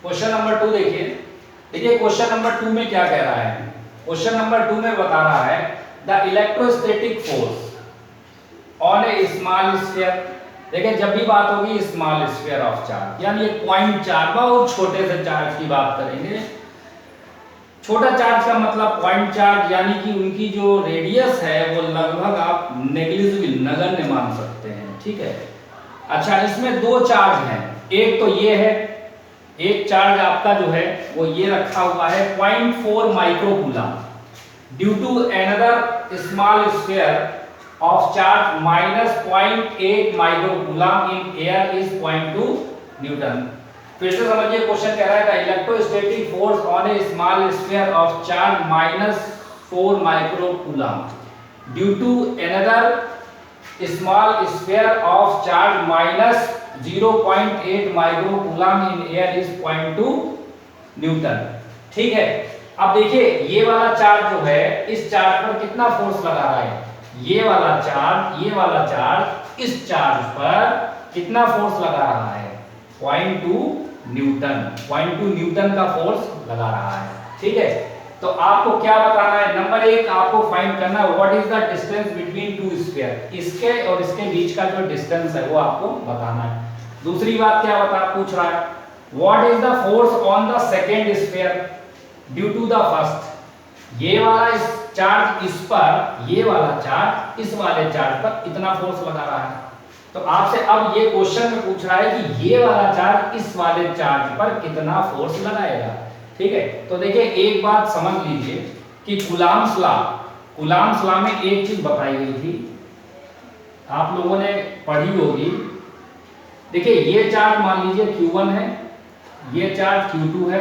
Question number 2 देखिए। देखिए question number 2 में क्या कह रहा है। क्वेश्चन नंबर 2 में बता रहा है the electrostatic force on a small sphere. देखिए जब भी बात होगी स्मॉल स्फीयर ऑफ चार्ज यानी एक पॉइंट चार्ज, बहुत छोटे से चार्ज की बात करेंगे। छोटा चार्ज का मतलब पॉइंट चार्ज, यानी कि उनकी जो रेडियस है वो लगभग आप नेग्लिजिबल, नगण्य मान सकते हैं, ठीक है। अच्छा, इसमें दो चार्ज हैं, एक तो ये है, एक चार्ज आपका जो है वो ये रखा हुआ है 0.4 microcoulomb due to another small sphere of charge -0.8 microcoulomb in air is 0.2 newton. फिर से समझिए, क्वेश्चन कह रहा है the electrostatic force on a small sphere of charge -4 microcoulomb due to another small sphere of charge -0.8 microcoulomb in air is 0.2 newton. ठीक है, अब देखिए ये वाला चार्ज जो है इस चार्ज पर कितना फोर्स लगा रहा है। ये वाला चार्ज इस चार्ज पर कितना फोर्स लगा रहा है, 0.2 न्यूटन। 0.2 न्यूटन का फोर्स लगा रहा है। ठीक है, तो आपको क्या बताना है, नंबर 1 आपको फाइंड करना है what is the distance between two sphere. इसके और इसके बीच का जो डिस्टेंस है वो आपको बताना है। दूसरी बात क्या पूछ रहा है, what is the force on the second sphere due to the first. ये वाला इस चार्ज इस पर, ये वाला चार्ज इस वाले चार्ज पर इतना फोर्स लगा रहा है। तो आपसे अब ये क्वेश्चन में पूछ रहा है कि ये वाला चार्ज इस वाले चार्ज पर कितना फोर्स लगाएगा। ठीक है, तो देखिए एक बात समझ लीजिए कि कूलॉम्स लॉ में एक चीज बताई गई थी, आप लोगों ने पढ़ी होगी। देखिए ये चार्ज मान लीजिए Q1 है, ये चार्ज Q2 है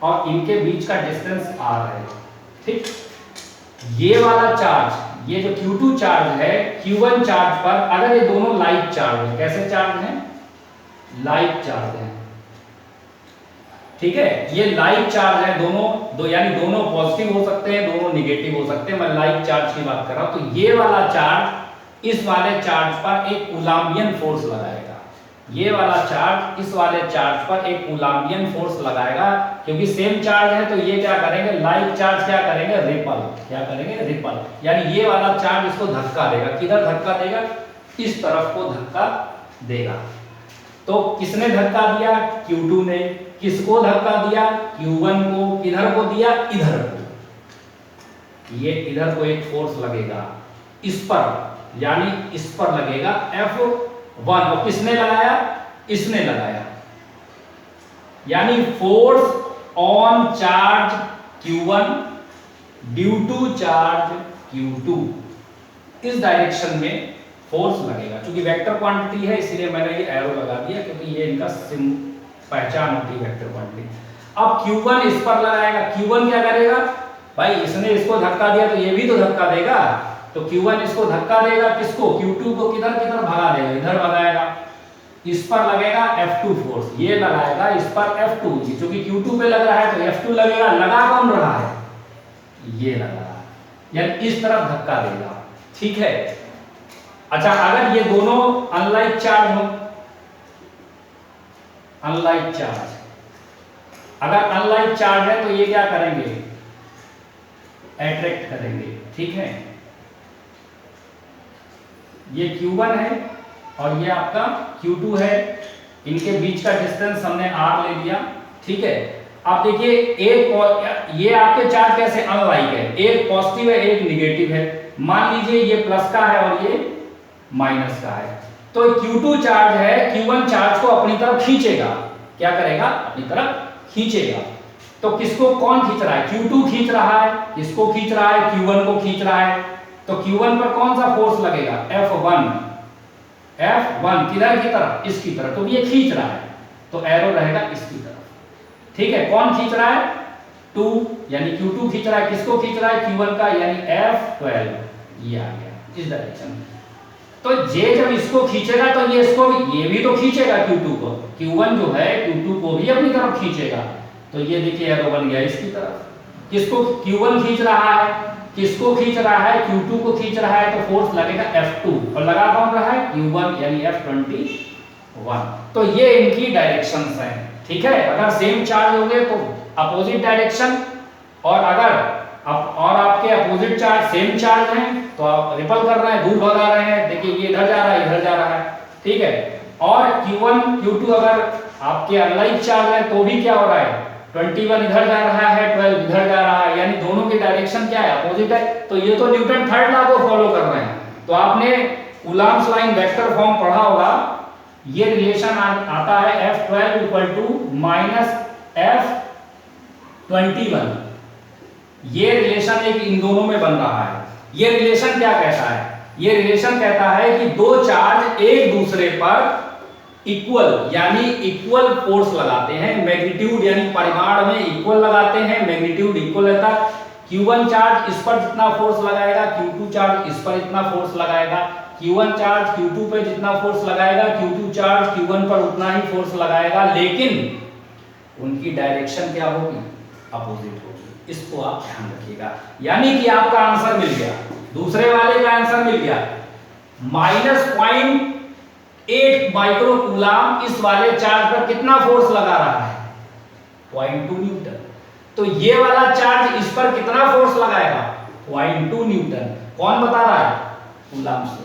और इनके बीच का डिस्टेंस R है। ठीक, ये वाला चार्ज, ये जो Q2 चार्ज है Q1 चार्ज पर, अगर ये दोनों लाइक चार्ज है, कैसे चार्ज हैं, लाइक चार्ज है। ठीक है, ये लाइक चार्ज है दोनों यानी दोनों पॉजिटिव हो सकते हैं, दोनों निगेटिव हो सकते हैं। मैं लाइक चार्ज की बात कर रहा हूं। तो ये वाला चार्ज इस वाले चार्ज पर एक कूलॉम्बियन फोर्स लगाएगा। ये वाला चार्ज इस वाले चार्ज पर एक कूलॉम्बियन फोर्स लगाएगा, क्योंकि सेम चार्ज है। तो ये क्या करेंगे, लाइक चार्ज क्या करेंगे, रिपल। यानी ये वाला चार्ज इसको धक्का देगा। किधर धक्का देगा, इस तरफ को धक्का देगा। तो किसने धक्का दिया, Q2 ने। किसको धक्का दिया, Q1 को। किधर को दिया, इधर को। ये इधर को एक फोर्स लगेगा इस पर, यानी इस पर लगेगा F1। और किसने लगाया, इसने लगाया। यानी force on charge Q1 due to charge Q2, इस डायरेक्शन में फोर्स लगेगा। क्योंकि वेक्टर क्वांटिटी है इसलिए मैंने ये एरो लगा दिया, क्योंकि ये इनका पहचान होती है वेक्टर क्वांटिटी। अब Q1 इस पर लगाएगा। Q1 क्या करेगा, भाई इसने इसको धक्का दिया तो ये भी तो धक्का देगा। तो Q1 इसको धक्का देगा, किसको, Q2 को। किधर भगा देगा, इधर भगाएगा। इस पर लगेगा F2 फोर्स, ये लगाएगा इस पर F2। क्योंकि Q2 पे लग रहा है तो F2 लगेगा। लगा कौन रहा है, ये लगा रहा है, यानी इस तरफ धक्का देगा। ठीक है, अच्छा अगर ये दोनों अनलाइक चार्ज हो, अनलाइक चार्ज, अगर अनलाइक चार्ज है तो ये क्या करेंगे, अट्रैक्ट करेंगे। ठीक है, ये Q1 है और ये आपका Q2 है। इनके बीच का डिस्टेंस हमने R ले लिया। ठीक है, अब देखिए ये आपके चार्ज कैसे अनलाइक है, एक पॉजिटिव है एक निगेटिव है। मान लीजिए ये प्लस का है और ये माइनस का है। तो Q2 चार्ज है, Q1 चार्ज को अपनी तरफ खींचेगा। क्या करेगा, अपनी तरफ खींचेगा। तो किसको कौन खींच रहा है, Q2 खींच रहा है। किसको खींच रहा है, Q1 को खींच रहा है। तो Q1 पर कौन सा फोर्स लगेगा, F1। किधर की तरफ, इसकी तरफ। तो ये खींच रहा है तो एरो रहेगा इसकी तरफ। ठीक है, कौन खींच रहा है, 2, यानी Q2 खींच रहा है। किसको खींच रहा है, Q1 का, यानी F12। ये आ गया इस डायरेक्शन में। तो ये जब इसको खींचेगा तो ये इसको भी, ये भी तो खींचेगा Q2 को। Q1 जो है Q2 को भी अपनी तरफ खींचेगा। तो ये देखिए एरो बन गया इसकी तरफ। किसको, Q1 खींच रहा है, किसको खींच रहा है, Q2 को खींच रहा है। तो फोर्स लगेगा F2 और लगा कौन रहा है, Q1 यानी F21। तो ये इनकी डायरेक्शंस हैं। ठीक है, अगर सेम चार्ज होंगे तो अपोजिट डायरेक्शन, और अगर आपके अपोजिट चार्ज सेम चार्ज हैं तो आप रिपल कर रहे हैं, दूर भगा रहे हैं। देखिए ये इधर जा रहा है, इधर जा रहा है, ठीक है। और Q1 Q2 अगर आपके अनलाइक चार्ज है तो भी क्या हो रहा है, 21 इधर जा रहा है, 12 इधर जा रहा है, यानी दोनों की डायरेक्शन क्या है, अपोजिट है। तो ये तो न्यूटन थर्ड लॉ को फॉलो कर रहे हैं। तो आपने कूलॉम्स लाइन वेक्टर फॉर्म पढ़ा होगा, ये रिलेशन आता है F12 equal to minus F21। ये रिलेशन एक इन दोनों में बन रहा है। ये रिलेशन क्या कहता है, ये रिलेशन कहता है कि दो चार्ज एक दूसरे पर इक्वल यानी इक्वल फोर्स लगाते हैं, मैग्नीट्यूड यानी परिमाण में इक्वल लगाते हैं, मैग्नीट्यूड इक्वल रहता है। Q1 चार्ज इस पर जितना फोर्स लगाएगा, Q2 चार्ज इस पर इतना फोर्स लगाएगा, Q1 चार्ज Q2 पे जितना फोर्स लगाएगा, Q2 चार्ज Q1 पर उतना ही फोर्स लगाएगा, लेकिन उनकी डायरेक्शन क्या होगी, अपोजिट होगी। इसको आप ध्यान रखिएगा। यानी कि आपका आंसर मिल गया, दूसरे वाले का आंसर मिल गया -0.8 माइक्रो कूलम इस वाले चार्ज पर कितना फोर्स लगा रहा है, 0.2 न्यूटन। तो ये वाला चार्ज इस पर कितना फोर्स लगाएगा, 0.2 न्यूटन। कौन बता रहा है, कूलम्स लॉ।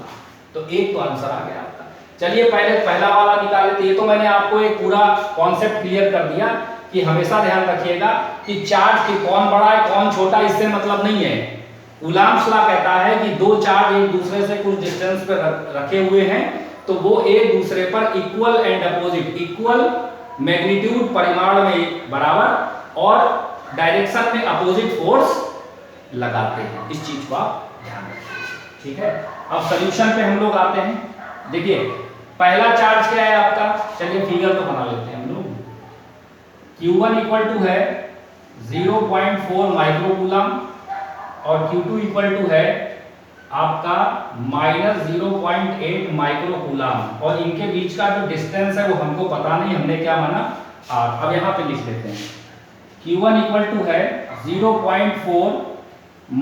तो एक तो आंसर आ गया आपका। चलिए पहले पहला वाला निकाल लेते। ये तो मैंने आपको एक पूरा कॉन्सेप्ट क्लियर कर दिया कि हमेशा ध्यान रखिएगा कि चार्ज की कौन बड़ा है कौन छोटा, इससे मतलब नहीं है। कूलम्स लॉ कहता है कि दो चार्ज एक दूसरे से कुछ डिस्टेंस पर रखे हुए हैं तो वो एक दूसरे पर equal and opposite, equal magnitude परिमाण में बराबर और डायरेक्शन में अपोजिट फोर्स लगाते हैं। इस चीज को आप ध्यान रखिए, ठीक है। अब सॉल्यूशन पे हम लोग आते हैं। देखिए पहला चार्ज क्या है आपका, चलिए फिगर तो बना लेते हैं हम लोग। Q1 इक्वल टू है 0.4 माइक्रो कूलम और Q2 इक्वल टू है आपका -0.8 माइक्रो कूलम, और इनके बीच का जो डिस्टेंस है वो हमको पता नहीं, हमने क्या माना 8। अब यहाँ पे लिख लेते हैं Q1 इक्वल टू है 0.4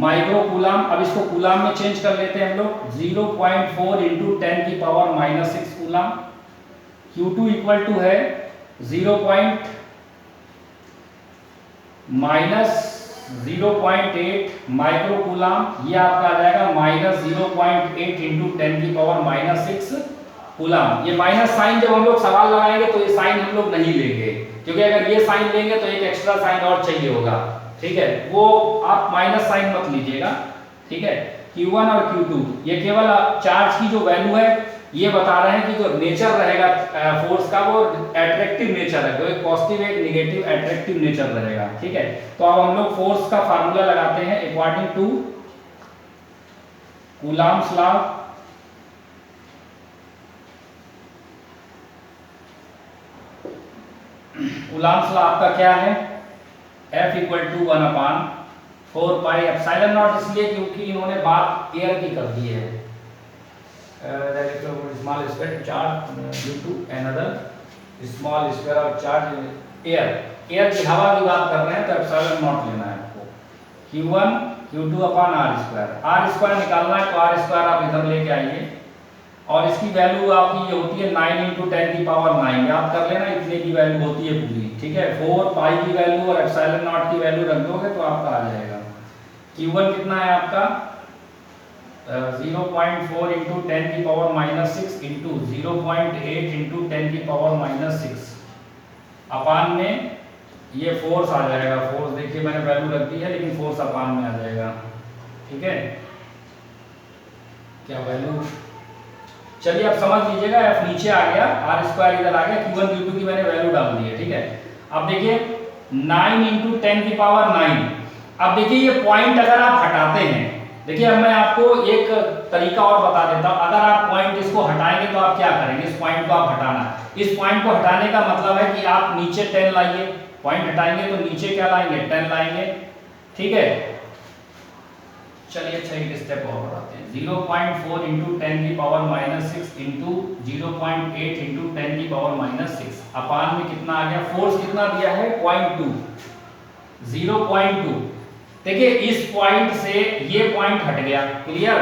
माइक्रो कूलम। अब इसको कूलम में चेंज कर लेते हैं हम लोग, 0.4 इंटू 10 की power -6 coulomb. Q2 equal to है 0.8 माइक्रो कूलम, ये आपका आ जाएगा -0.8 इंटू 10 की पावर -6 कूलम। ये माइनस साइन जब हम लोग सवाल लगाएंगे तो ये साइन हम लोग नहीं लेंगे, क्योंकि अगर ये साइन लेंगे तो एक एक्स्ट्रा साइन और चाहिए होगा, ठीक है। वो आप माइनस साइन मत लीजिएगा, ठीक है। Q1 और Q2 ये केवल चार्ज की जो वैल्यू है ये बता रहे हैं कि जो नेचर रहेगा फोर्स का वो एट्रैक्टिव नेचर है, एक पॉजिटिव एक नेगेटिव एट्रैक्टिव नेचर रहेगा, ठीक है। तो अब हम लोग फोर्स का फार्मूला लगाते हैं according to Coulomb's law. Coulomb's law आपका क्या है, F equal to 1/4 pi epsilon naught, इसलिए क्योंकि इन्होंने बात एयर की कर दी है। Small square charge due to another small square of charge air की हवा की बात कर रहे हैं तो एप्सिलॉन नॉट लेना है आपको। Q1 Q2 upon r square निकालना है तो r स्क्वायर आप इधर लेके आइए और इसकी वैल्यू आपकी ये होती है 9 इंटू 10 की पावर 9, याद कर लेना इतने की वैल्यू होती है पूरी, ठीक है। 4 पाई की वैल्यू और एप्सिलॉन नॉट की वैल्यू रख दोगे तो आपका आ जाएगा। Q1 कितना है आपका 0.4 इंटू 10 की पावर -6 इंटू 0.8 इंटू 10 की पावर -6 अपान में ये फोर्स आ जाएगा। फोर्स देखिए मैंने वैल्यू रख दी है लेकिन फोर्स अपान में आ जाएगा, ठीक है। क्या वैल्यू, चलिए आप समझ लीजिएगा, F नीचे आ गया, r स्क्वायर इधर आ गया, Q1 Q2 की मैंने वैल्यू डाल दी है, ठीक है। अब देखिए 9 इंटू 10 की पावर 9। अब देखिए ये पॉइंट अगर आप हटाते हैं, देखिए अब मैं आपको एक तरीका और बता देता हूं। अगर आप पॉइंट इसको हटाएंगे तो आप क्या करेंगे, इस पॉइंट को आप हटाना। इस पॉइंट को हटाने का मतलब है कि आप नीचे 10 लाइए, पॉइंट हटाएंगे तो नीचे क्या लाएंगे 10 लाएंगे, ठीक है। चलिए अच्छा एक स्टेप और बढ़ाते हैं। 0.4 इंटू 10 की पावर -6 इंटू 0.8 इंटू 10 की पावर -6 अपान में कितना आ गया, फोर्स कितना दिया है 0.2, 0.2। देखिए इस पॉइंट से ये पॉइंट हट गया, क्लियर।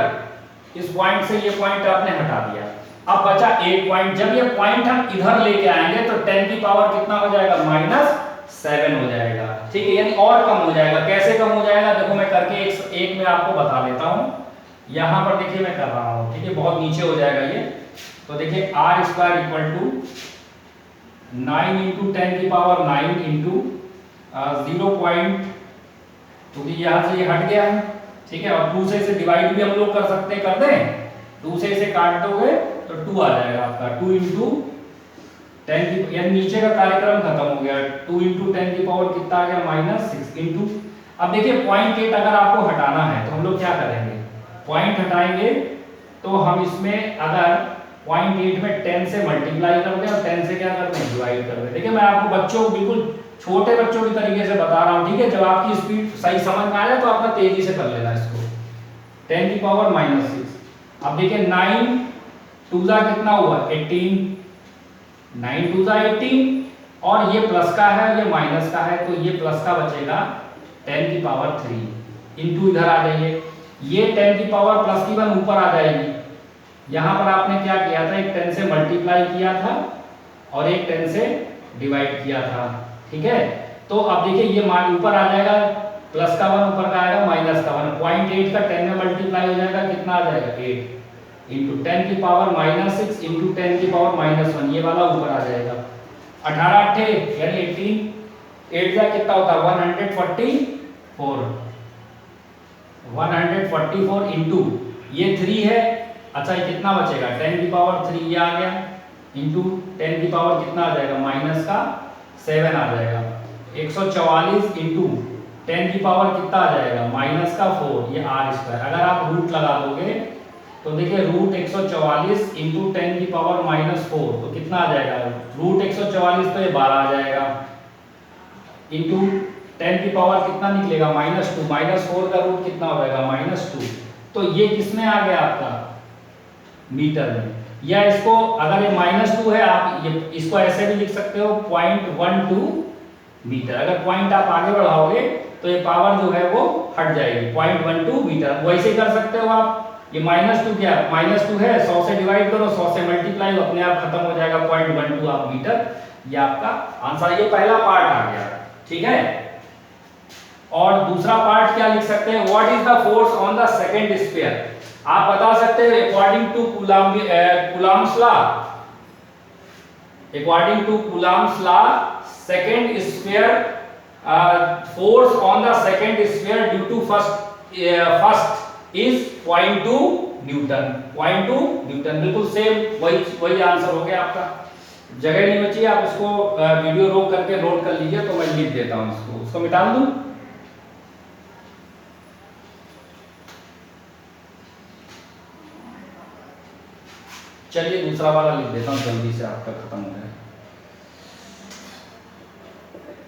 इस पॉइंट से ये पॉइंट आपने हटा दिया अब बचा एक पॉइंट, जब ये पॉइंट हम इधर लेके आएंगे तो 10 की पावर कितना हो जाएगा, -7 हो जाएगा। ठीक है, यानी और कम हो जाएगा। कैसे कम हो जाएगा, देखो मैं करके एक में आपको बता देता हूं। यहां पर देखिए मैं कर रहा हूं, ठीक है, बहुत नीचे हो जाएगा ये। तो देखिए r square equal to 9 into 10 की पावर 9 इंटू 0. क्योंकि यहाँ से ये हट गया है, ठीक है, और 2 से इसे डिवाइड भी हम लोग कर सकते हैं, कर दें। 2 से इसे काट दोगे तो 2 आ जाएगा आपका। 2 इंटू 10 की, यानी नीचे का कार्यक्रम खत्म हो गया। 2 इंटू 10 की पावर कितना आ गया, -6 इंटू। अब देखिए 0.8 अगर आपको हटाना है तो हम लोग क्या करेंगे, पॉइंट हटाएंगे तो हम इसमें अगर 0.8 में 10 से मल्टीप्लाई कर दें और 10 से क्या कर दें, डिवाइड कर दें। देखिए मैं आपको बच्चों, बिल्कुल छोटे बच्चों की तरीके से बता रहा हूं, ठीक है। जब आपकी स्पीड सही समझ में आ जाए तो आपका तेजी से कर लेना इसको। 10 की पावर -6। अब देखिए 9 2 कितना हुआ, 18। 9 2 18, और ये प्लस का है, ये माइनस का है, तो ये प्लस का बचेगा 10 की पावर 3 इंटू इधर आ जाइए। ये 10 की पावर प्लस की 1 ऊपर आ जाएगी। यहां पर आपने क्या किया था, एक 10 से मल्टीप्लाई किया था और एक 10 से डिवाइड किया था, ठीक है। तो अब देखिए ये मान ऊपर आ जाएगा, प्लस का 1 ऊपर का आएगा, माइनस का 1। 0.8 का 10 में मल्टीप्लाई हो जाएगा, कितना आ जाएगा, 8 इंटू 10 की पावर -6 इंटू 10 की पावर -1, ये वाला ऊपर आ जाएगा। 18 8 यानी 18, 8 का कितना होता है, 144 इंटू ये 3 है। अच्छा ये कितना बचेगा, 10 की पावर 3 ये आ गया, इंटू 10 की पावर कितना आ जाएगा, -7 आ जाएगा। 144 इंटू 10 की पावर कितना आ जाएगा, -4, ये r स्क्वायर। अगर आप रूट लगा दोगे तो देखिए रूट 144 इंटू 10 की पावर -4 तो कितना आ जाएगा, रूट 144 तो ये 12 आ जाएगा, इंटू 10 की पावर कितना निकलेगा, -2। -4 का रूट कितना हो जाएगा, -2। तो ये किसमें आ गया आपका, मीटर में। या इसको अगर ये -2 है, आप ये इसको ऐसे भी लिख सकते हो 0.12 मीटर। अगर पॉइंट आप आगे बढ़ाओगे तो ये पावर जो है वो हट जाएगी, 0.12 मीटर। वैसे कर सकते हो आप। ये -2 क्या, -2 है, 100 से डिवाइड करो, 100 से मल्टीप्लाई, अपने आप खत्म हो जाएगा, 0.12 आप मीटर। ये आपका आंसर। ये पहला पार्ट आ गया, ठीक है। और दूसरा पार्ट क्या लिख सकते हैं, what is the force on the second sphere. आप बता सकते हो according to Coulomb's law, according to Coulomb's law second sphere force on the second sphere due to first is 0.2 newton. 0.2 newton, बिल्कुल सेम वही आंसर हो गया आपका। जगह नहीं बची, आप इसको वीडियो रोक करके नोट कर लीजिए, तो मैं लिख देता हूं इसको मिटा दूं। चलिए दूसरा वाला लिख देता हूं, जल्दी से आपका खत्म हो जाए।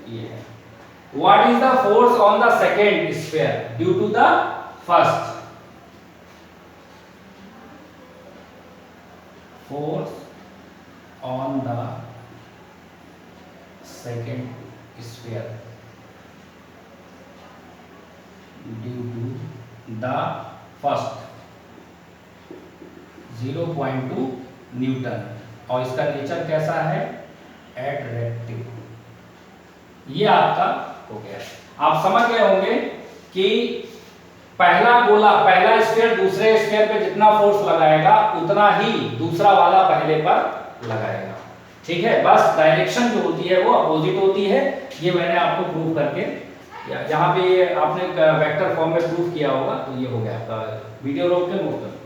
ये है, what is the force on the second sphere due to the first. Force on the second sphere due to the first 0.2 newton, और इसका नेचर कैसा है, एट्रैक्टिव। ये आपका हो गया। आप समझ गए होंगे कि पहला गोला, पहला स्फीयर दूसरे स्फीयर पे जितना फोर्स लगाएगा उतना ही दूसरा वाला पहले पर लगाएगा, ठीक है। बस डायरेक्शन जो होती है वो अपोजिट होती है। ये मैंने आपको प्रूव करके, यहाँ पे आपने वेक्टर फॉर्म में प्रूव किया होगा, तो ये हो गया आपका। वीडियो रोक के नोट कर।